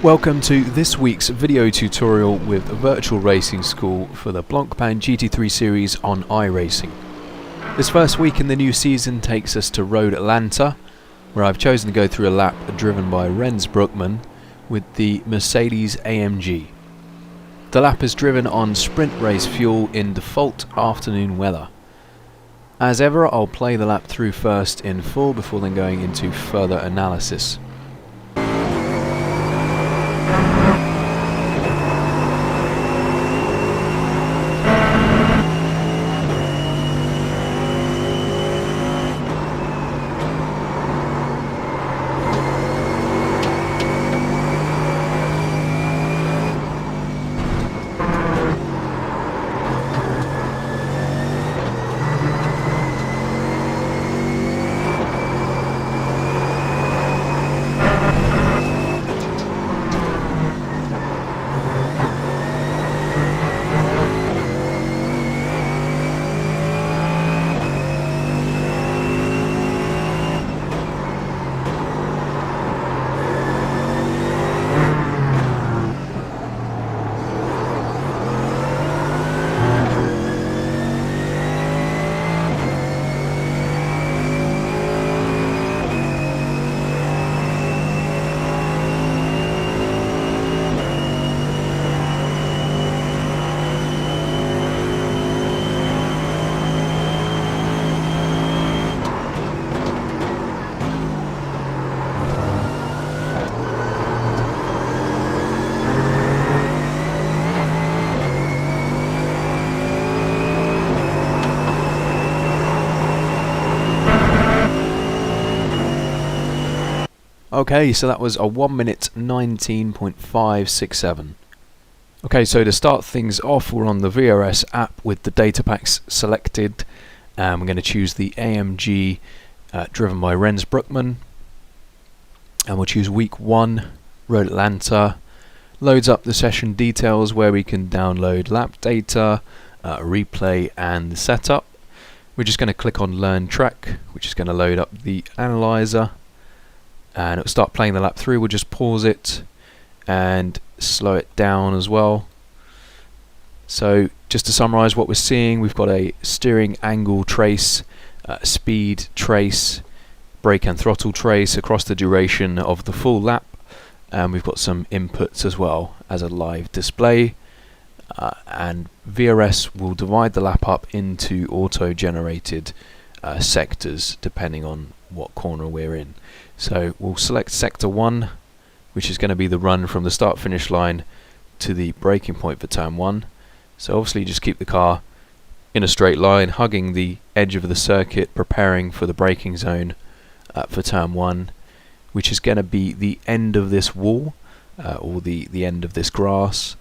Welcome to this week's video tutorial with a virtual racing school for the Blancpain GT3 series on iRacing. This first week in the new season takes us to Road Atlanta, where I've chosen to go through a lap driven by Rens Broekman with the Mercedes AMG. The lap is driven on sprint race fuel in default afternoon weather. As ever, I'll play the lap through first in full before then going into further analysis. Okay, so that was a 1 minute 19.567. Okay, so to start things off, we're on the VRS app with the data packs selected. We're going to choose the AMG driven by Rens Broekman. And we'll choose week 1, Road Atlanta. Loads up the session details where we can download lap data, replay and the setup. We're just going to click on Learn Track, which is going to load up the analyzer. And it'll start playing the lap through. We'll just pause it and slow it down as well. So just to summarize what we're seeing, we've got a steering angle trace, speed trace, brake and throttle trace across the duration of the full lap, and we've got some inputs as well as a live display, and VRS will divide the lap up into auto-generated sectors depending on what corner we're in. So we'll select sector 1, which is going to be the run from the start finish line to the braking point for turn 1. So obviously just keep the car in a straight line, hugging the edge of the circuit, preparing for the braking zone for turn 1, which is going to be the end of this wall or the end of this grass.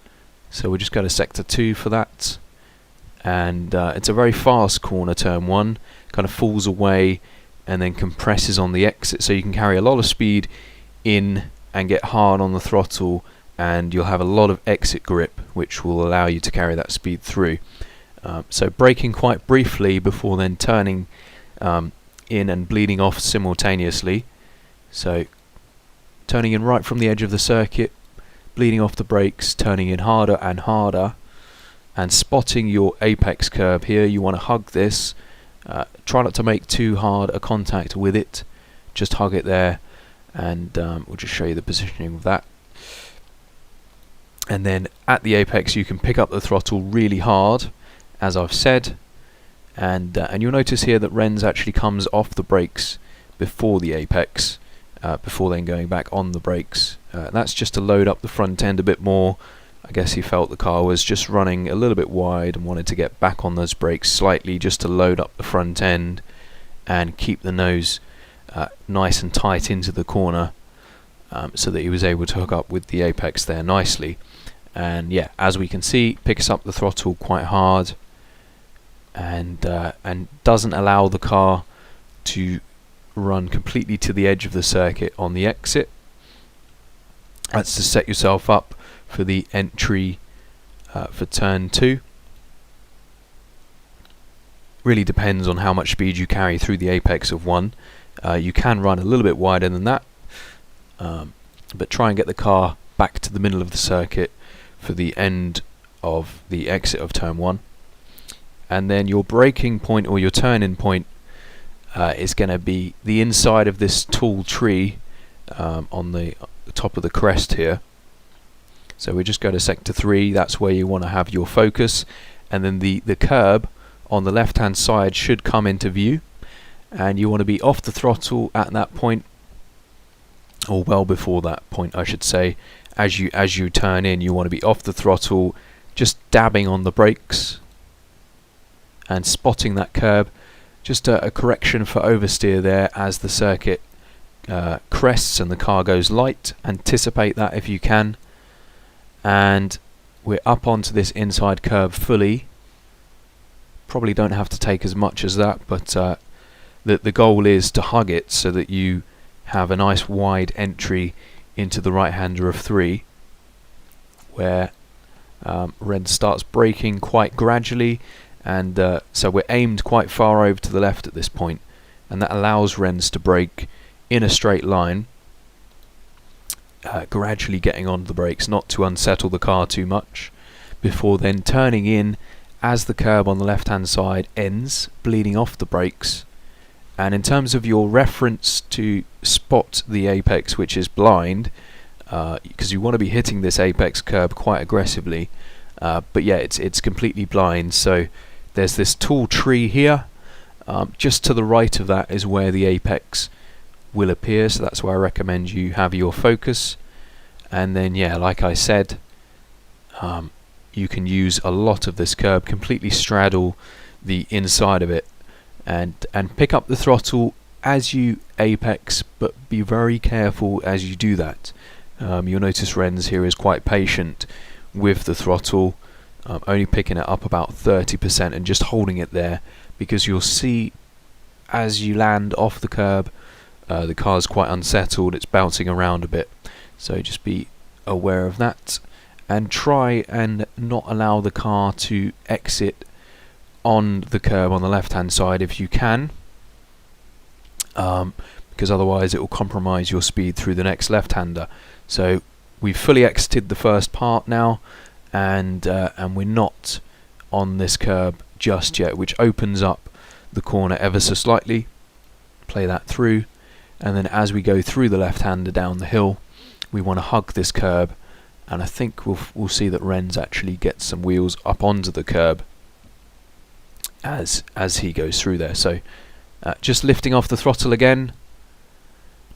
So we'll just go to sector 2 for that, and it's a very fast corner, turn 1, kind of falls away and then compresses on the exit, so you can carry a lot of speed in and get hard on the throttle, and you'll have a lot of exit grip which will allow you to carry that speed through. So braking quite briefly before then turning in and bleeding off simultaneously. So turning in right from the edge of the circuit, bleeding off the brakes, turning in harder and harder, and spotting your apex curve here. You want to hug this. Try not to make too hard a contact with it, just hug it there, and we'll just show you the positioning of that. And then at the apex you can pick up the throttle really hard, as I've said, and you'll notice here that Rens actually comes off the brakes before the apex, before then going back on the brakes. That's just to load up the front end a bit more. I guess he felt the car was just running a little bit wide and wanted to get back on those brakes slightly just to load up the front end and keep the nose nice and tight into the corner, so that he was able to hook up with the apex there nicely. And yeah, as we can see, picks up the throttle quite hard and doesn't allow the car to run completely to the edge of the circuit on the exit. That's to set yourself up for the entry for turn 2. Really depends on how much speed you carry through the apex of 1. You can run a little bit wider than that, but try and get the car back to the middle of the circuit for the end of the exit of turn 1. And then your braking point or your turning point is going to be the inside of this tall tree on the top of the crest here. So we just go to sector 3, that's where you want to have your focus, and then the curb on the left hand side should come into view, and you want to be off the throttle at that point, or well before that point I should say. As you turn in, you want to be off the throttle, just dabbing on the brakes and spotting that curb. Just a correction for oversteer there as the circuit crests and the car goes light. Anticipate that if you can. And we're up onto this inside curb fully. Probably don't have to take as much as that, but the goal is to hug it so that you have a nice wide entry into the right-hander of 3, where Rens starts braking quite gradually, and so we're aimed quite far over to the left at this point, and that allows Rens to brake in a straight line, gradually getting on the brakes, not to unsettle the car too much, before then turning in as the curb on the left-hand side ends, bleeding off the brakes. And in terms of your reference to spot the apex, which is blind, because you want to be hitting this apex curb quite aggressively, but yeah, it's completely blind. So there's this tall tree here, just to the right of that is where the apex will appear, so that's where I recommend you have your focus. And then yeah, like I said, you can use a lot of this curb, completely straddle the inside of it, and pick up the throttle as you apex, but be very careful as you do that. You'll notice Rens here is quite patient with the throttle, only picking it up about 30% and just holding it there, because you'll see as you land off the curb, the car's quite unsettled, it's bouncing around a bit, so just be aware of that, and try and not allow the car to exit on the curb on the left hand side if you can, because otherwise it will compromise your speed through the next left hander. So we've fully exited the first part now, and we're not on this curb just yet, which opens up the corner ever so slightly. Play that through, and then as we go through the left hander down the hill, we want to hug this curb, and I think we'll see that Rens actually gets some wheels up onto the curb as he goes through there. So just lifting off the throttle again.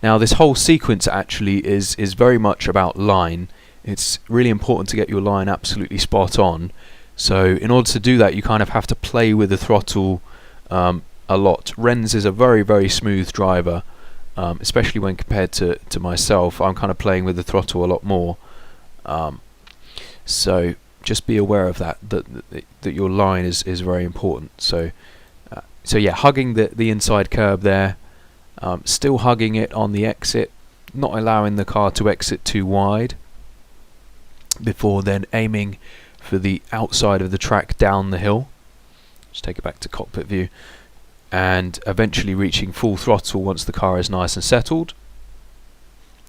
Now this whole sequence actually is very much about line. It's really important to get your line absolutely spot on. So in order to do that, you kind of have to play with the throttle a lot. Rens is a very smooth driver, especially when compared to myself. I'm kind of playing with the throttle a lot more. So just be aware of that your line is very important. So yeah, hugging the inside curb there, still hugging it on the exit, not allowing the car to exit too wide, before then aiming for the outside of the track down the hill. Just take it back to cockpit view, and eventually reaching full throttle once the car is nice and settled.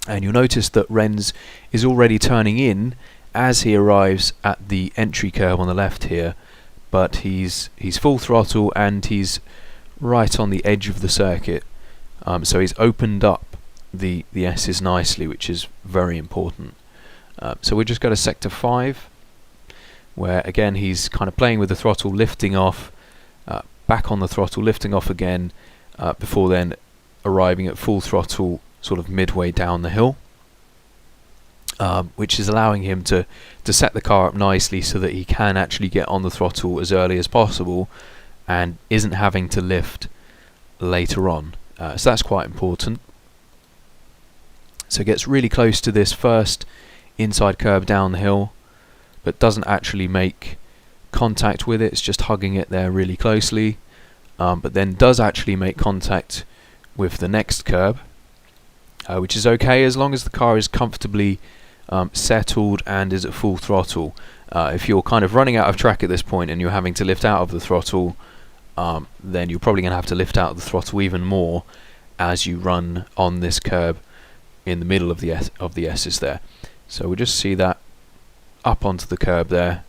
And you'll notice that Rens is already turning in as he arrives at the entry curve on the left here, but he's full throttle and he's right on the edge of the circuit, so he's opened up the S's nicely, which is very important. So we just go to sector 5, where again he's kind of playing with the throttle, lifting off, back on the throttle, lifting off again, before then arriving at full throttle sort of midway down the hill, which is allowing him to set the car up nicely so that he can actually get on the throttle as early as possible and isn't having to lift later on. So that's quite important. So it gets really close to this first inside curb down the hill, but doesn't actually make contact with it, it's just hugging it there really closely, but then does actually make contact with the next curb, which is okay as long as the car is comfortably settled and is at full throttle. If you're kind of running out of track at this point and you're having to lift out of the throttle, then you're probably going to have to lift out of the throttle even more as you run on this curb in the middle of the S's there. So we'll just see that up onto the curb there,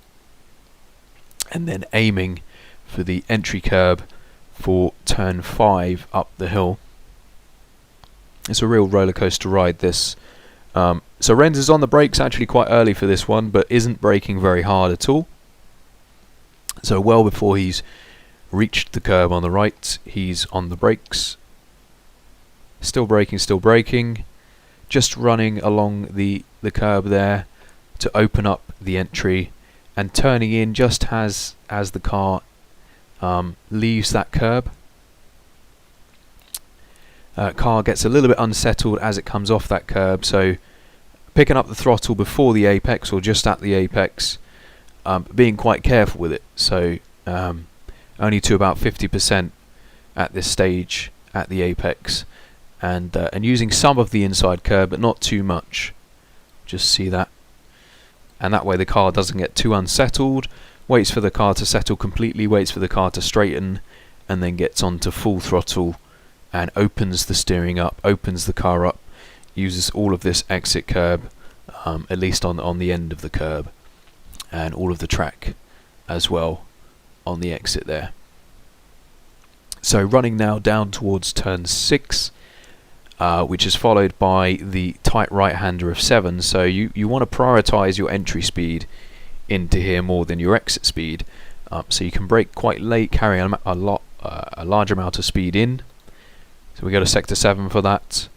and then aiming for the entry curb for turn 5 up the hill. It's a real roller coaster ride, this. So Rens is on the brakes actually quite early for this one, but isn't braking very hard at all. So well before he's reached the curb on the right, he's on the brakes. Still braking, just running along the curb there to open up the entry, and turning in just as the car leaves that curb. Car gets a little bit unsettled as it comes off that curb, so picking up the throttle before the apex or just at the apex, being quite careful with it, so only to about 50% at this stage at the apex, and using some of the inside curb but not too much. Just see that, and that way the car doesn't get too unsettled, waits for the car to settle completely, waits for the car to straighten, and then gets onto full throttle and opens the steering up, opens the car up, uses all of this exit curb, at least on the end of the curb, and all of the track as well on the exit there. So running now down towards turn 6, which is followed by the tight right-hander of 7, so you want to prioritise your entry speed into here more than your exit speed, so you can brake quite late, carrying a large amount of speed in. So we go to sector 7 for that.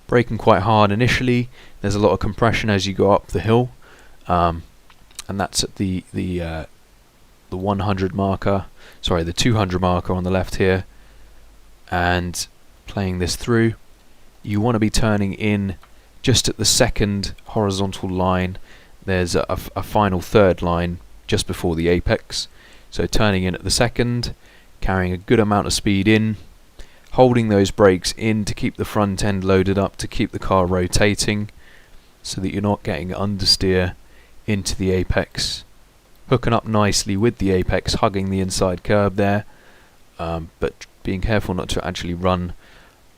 Braking quite hard initially. There's a lot of compression as you go up the hill, and that's at the 100 marker. Sorry, the 200 marker on the left here. And playing this through, you want to be turning in just at the second horizontal line. There's a final third line just before the apex. So turning in at the second, carrying a good amount of speed in, holding those brakes in to keep the front end loaded up, to keep the car rotating so that you're not getting understeer into the apex. Hooking up nicely with the apex, hugging the inside curb there, but being careful not to actually run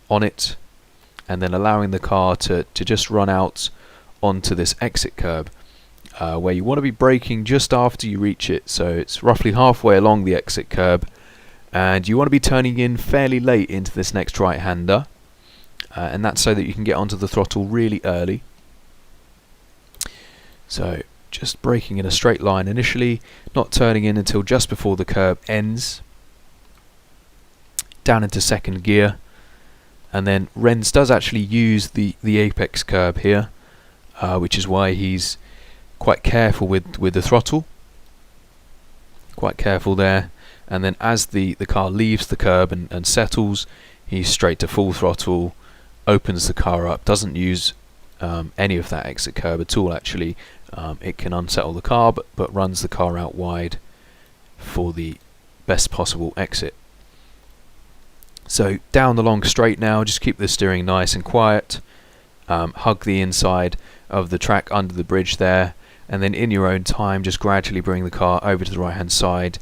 on it, and then allowing the car to just run out onto this exit curb, where you want to be braking just after you reach it. So it's roughly halfway along the exit curb, and you want to be turning in fairly late into this next right-hander, and that's so that you can get onto the throttle really early. So just braking in a straight line initially, not turning in until just before the curb ends, down into second gear, and then Rens does actually use the apex curb here, which is why he's quite careful with the throttle, quite careful there. And then as the car leaves the curb and settles, he's straight to full throttle, opens the car up, doesn't use any of that exit curb at all actually. It can unsettle the car, but runs the car out wide for the best possible exit. So down the long straight now, just keep the steering nice and quiet, hug the inside of the track under the bridge there, and then in your own time just gradually bring the car over to the right hand side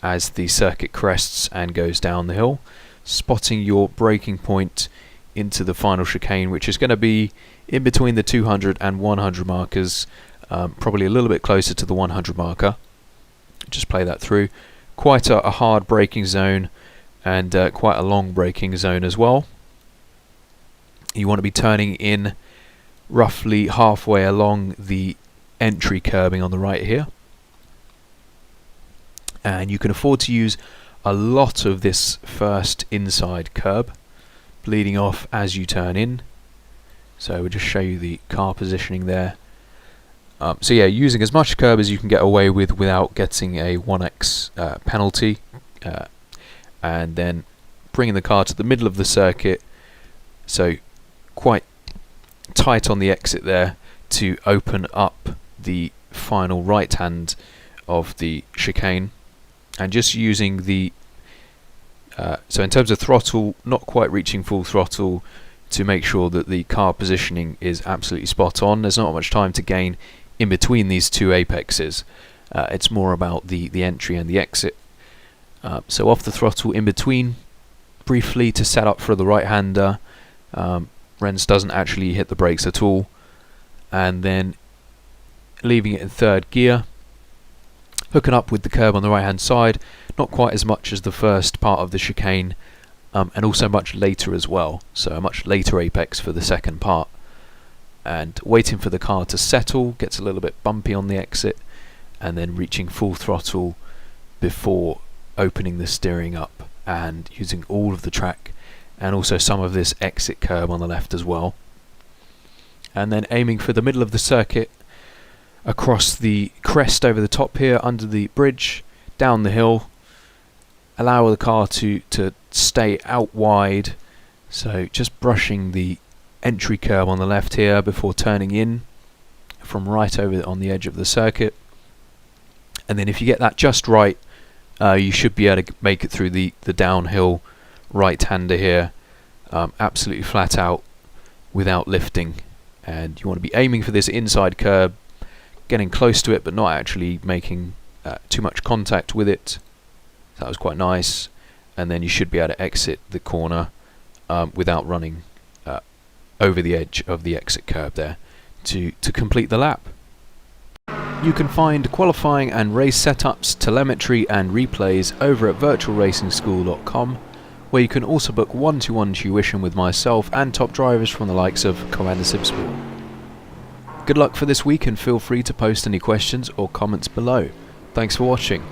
as the circuit crests and goes down the hill, spotting your braking point into the final chicane, which is going to be in between the 200 and 100 markers, probably a little bit closer to the 100 marker. Just play that through. Quite a hard braking zone, and quite a long braking zone as well. You want to be turning in roughly halfway along the entry curbing on the right here, and you can afford to use a lot of this first inside curb, bleeding off as you turn in. So we'll just show you the car positioning there. So yeah, using as much curb as you can get away with without getting a 1x penalty, and then bringing the car to the middle of the circuit, so quite tight on the exit there to open up the final right hand of the chicane, and just using the so in terms of throttle, not quite reaching full throttle to make sure that the car positioning is absolutely spot on. There's not much time to gain in between these two apexes. It's more about the entry and the exit. So off the throttle in between briefly to set up for the right hander. Rens doesn't actually hit the brakes at all, and then leaving it in third gear, hooking up with the curb on the right hand side, not quite as much as the first part of the chicane, and also much later as well, so a much later apex for the second part, and waiting for the car to settle, gets a little bit bumpy on the exit, and then reaching full throttle before opening the steering up and using all of the track and also some of this exit curb on the left as well, and then aiming for the middle of the circuit, across the crest over the top here, under the bridge, down the hill, allow the car to stay out wide, so just brushing the entry curb on the left here before turning in from right over on the edge of the circuit. And then if you get that just right, you should be able to make it through the downhill right-hander here, absolutely flat out without lifting. And you want to be aiming for this inside curb, getting close to it but not actually making too much contact with it. That was quite nice. And then you should be able to exit the corner without running over the edge of the exit curb there to complete the lap. You can find qualifying and race setups, telemetry and replays over at virtualracingschool.com, where you can also book one-to-one tuition with myself and top drivers from the likes of Commander Sport. Good luck for this week, and feel free to post any questions or comments below. Thanks for watching.